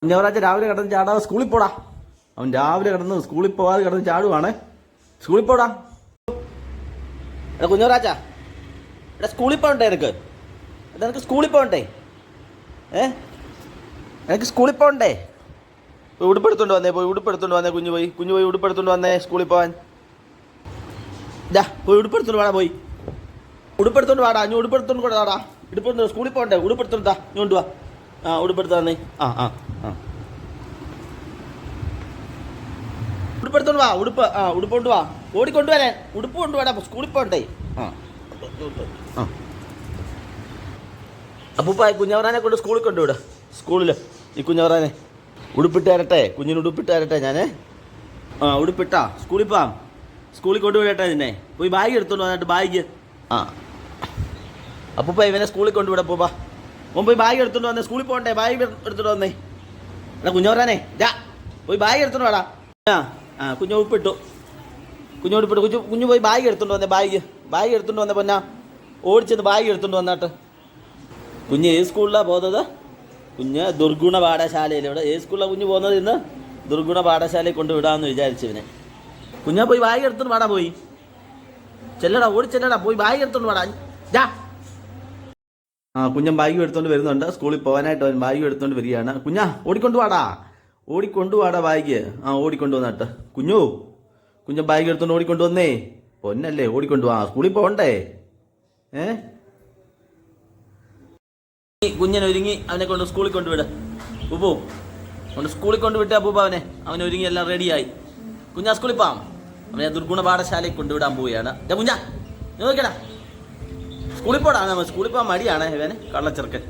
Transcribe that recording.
കുഞ്ഞവരാച്ച രാവിലെ കിടന്ന് ചാടാതെ സ്കൂളിൽ പോടാ. അവൻ രാവിലെ കിടന്ന് സ്കൂളിൽ പോകാതെ കിടന്ന് ചാടുവാണ്. സ്കൂളിൽ പോടാ. എടാ കുഞ്ഞവരാച്ച, എടാ സ്കൂളിൽ പോകണ്ടേ നിനക്ക്? എടാ നിനക്ക് സ്കൂളിൽ പോകണ്ടേ? എനിക്ക് സ്കൂളിൽ പോകണ്ടേ? പോയി ഉടുപ്പെടുത്തോണ്ട് വന്നേ, പോയി ഉടുപ്പെടുത്തോണ്ട് വന്നേ. കുഞ്ഞു പോയി ഉടുപ്പെടുത്തോണ്ട് വന്നേ സ്കൂളിൽ പോകാൻ. പോയി ഉടുപ്പെടുത്തോണ്ട് വാടാ. പോയി ഉടുപ്പെടുത്തോണ്ട് വാടാ. ഇനി ഉടുപ്പെടുത്തോണ്ട് കൂടെ വാടാ. ഇടുപ്പെടുത്തോ സ്കൂളിൽ പോകണ്ടേ? ഉടുപ്പെടുത്തോണ്ടാ ഇനി കൊണ്ടുവാ. ഉടുപ്പെടുത്തു വന്നേ. ഉടുപ്പെടുത്തോണ്ട് വാ. ഉടുപ്പ് കൊണ്ട് വാ. ഓടിക്കൊണ്ടുവരാൻ ഉടുപ്പ് കൊണ്ടുവാടാ. സ്കൂളിൽ പോകണ്ടേ? അപ്പൂപ്പായ കുഞ്ഞവറാനെ കൊണ്ട് സ്കൂളിൽ കൊണ്ടുവിടുക. സ്കൂളിൽ ഈ കുഞ്ഞവറാനെ ഉടുപ്പിട്ട് തരട്ടെ. കുഞ്ഞിന് ഉടുപ്പിട്ട് തരട്ടെ ഞാൻ. ഉടുപ്പിട്ടാ സ്കൂളിൽ പോവാം. സ്കൂളിൽ കൊണ്ടുവിടട്ടെ നിന്നെ. പോയി ബാഗ് എടുത്തോണ്ട് വന്നിട്ട് ബാഗ്. അപ്പൂപ്പ ഇവനെ സ്കൂളിൽ കൊണ്ടുവിടാം. അപ്പൂപ്പ മോൻ പോയി ബാഗ് എടുത്തോണ്ട് വന്നേ. സ്കൂളിൽ പോകണ്ടേ? ബാഗ് എടുത്തോണ്ട് വന്നേ. എടാ കുഞ്ഞവറാനെ പോയി ബാഗ് എടുത്തോണ്ട് വേടാ. കുഞ്ഞു ഉടുപ്പിട്ടു. കുഞ്ഞു പോയി ബാഗ് എടുത്തോണ്ട് വന്നേ. ബാഗ് എടുത്തോണ്ട് വന്നേ. പൊന്നാ ഓടിച്ചത് ബാഗ് എടുത്തോണ്ട് വന്നാട്ട്. കുഞ്ഞ് ഏത് സ്കൂളിലാണ് പോകുന്നത്? കുഞ്ഞ് ദുർഗുണ പാഠശാലയിൽ. ഇവിടെ ഏത് സ്കൂളിലാണ് കുഞ്ഞ് പോകുന്നത്? ഇന്ന് ദുർഗുണ പാഠശാലയിൽ കൊണ്ടുവിടാമെന്ന് വിചാരിച്ചവനെ. കുഞ്ഞാ പോയി ബാഗ് എടുത്തോണ്ട് വാടാ. പോയി ചെല്ലടാ, ഓടി ചെല്ലടാ. പോയി ബാഗ് എടുത്തോണ്ട് വാടാ. കുഞ്ഞൻ ബാഗ് എടുത്തോണ്ട് വരുന്നുണ്ട്. സ്കൂളിൽ പോകാനായിട്ട് അവൻ ബാഗ് എടുത്തോണ്ട് വരികയാണ്. കുഞ്ഞാ ഓടിക്കൊണ്ടുവാടാ. ബാഗ് ഓടിക്കൊണ്ടു വന്നിട്ട്. കുഞ്ഞൻ ബാഗ് എടുത്തോണ്ട് ഓടിക്കൊണ്ടു വന്നേ. പൊന്നല്ലേ, ഓടിക്കൊണ്ടുവാ. സ്കൂളിൽ പോകണ്ടേ? കുഞ്ഞൻ ഒരുങ്ങി അവനെ കൊണ്ട് സ്കൂളിൽ കൊണ്ടുവിട്. ഉപ്പു കൊണ്ട് സ്കൂളിൽ കൊണ്ടുവിട്ടേ അപ്പൂപ്പ അവൻ ഒരുങ്ങി എല്ലാം റെഡിയായി. കുഞ്ഞാ സ്കൂളിൽ പോവാം. അവനെ ദുർഗുണ പാഠശാലയിൽ കൊണ്ടുവിടാൻ പോവുകയാണ്. കുഞ്ഞാ നോക്കടാ, സ്കൂളിൽ പോടാ. സ്കൂളിൽ പോകാൻ മടിയാണ് ഇവന്, കള്ളച്ചെറുക്കൻ.